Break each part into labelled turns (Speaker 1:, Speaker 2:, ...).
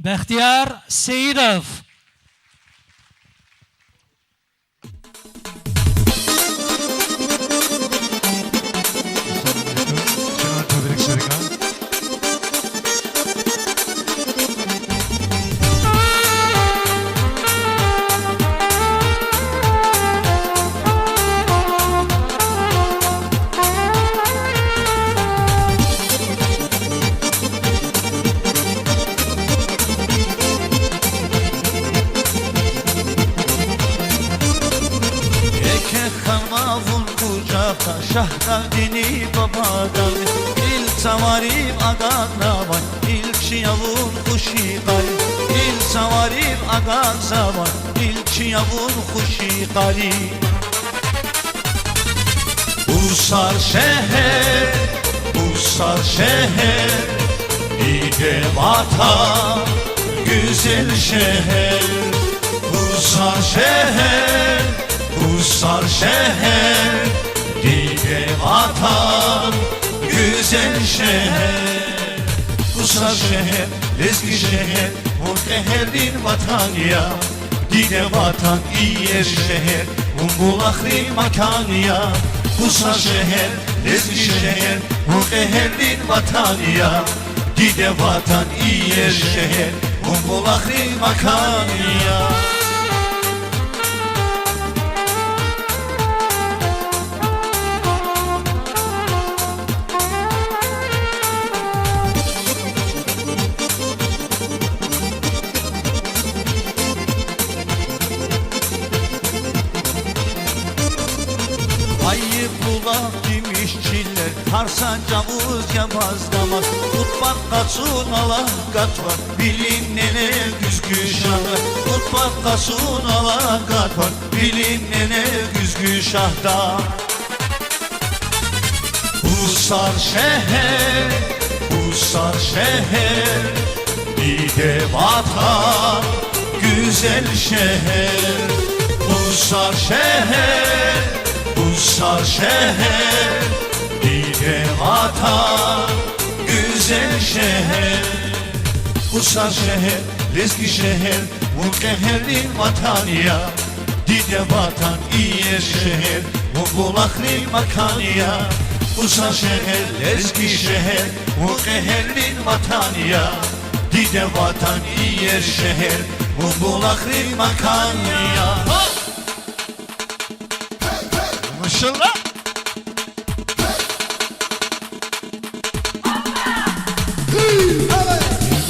Speaker 1: Bəxtiyar Seyidov.
Speaker 2: Şahdadini babadan il savarim aganavan il çiyavun kuşi qali il savarim agazavan il çiyavun kuşi qali Usar şehir ide vatan güzel şehir Usar şehir Dide vatan, güzel şehir Usar şehir, lezgi şehir Muhteherin vatan ya Dide vatan, iyer şehir Umbulakri makan ya Usar şehir, lezgi şehir Muhteherin vatan ya Dide vatan, iyer şehir Umbulakri makan ya Ayıp bulak demişçiler Tarsancamız yamazlamaz Tutbak kaçun ala kat var Bilinene güzgü şahda Tutbak kaçun ala kat var Bilinene güzgü şahda Usar şehir Dide vatan güzel şehir Usar şehir Dide vatan güzel şehir Usar şehir, lezgi şehir Munkeherin vatan ya Dide vatan iyer şehir Mumbulakli makan ya Usar şehir, lezgi şehir Munkeherin vatan ya Dide vatan iyer şehir Mumbulakli makan ya Maşallah.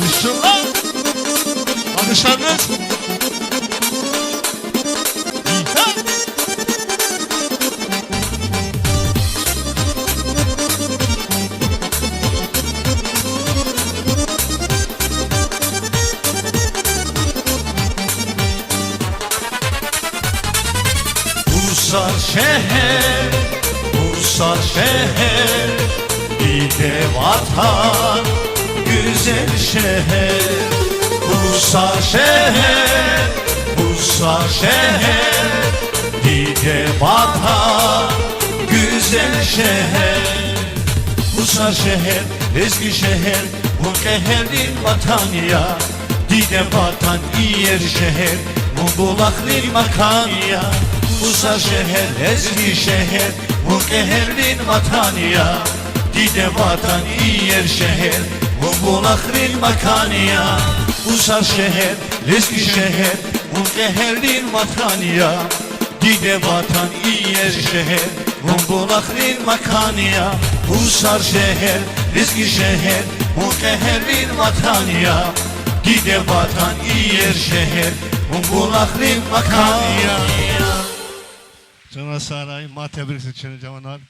Speaker 2: Maşallah. Alkışlarınız. Usar şehir Dide vatan güzel şehir Usar şehir Dide vatan güzel şehir Usar şehir, lezgi şehir Munkeherin vatan ya Dide vatan iyer şehir Mumbulakli makan ya Usar şehir, lezgi şehir Munkeherin vatan ya Dide vatan iyer şehir Mumbulakli makan ya Usar şehir, lezgi şehir Munkeherin vatan ya Dide vatan iyer şehir Mumbulakli makan ya Usar şehir, lezgi şehir Munkeherin vatan ya Dide vatan iyer şehir Mumbulakli makan ya
Speaker 3: Sana saray ma tebrik için cavanlar.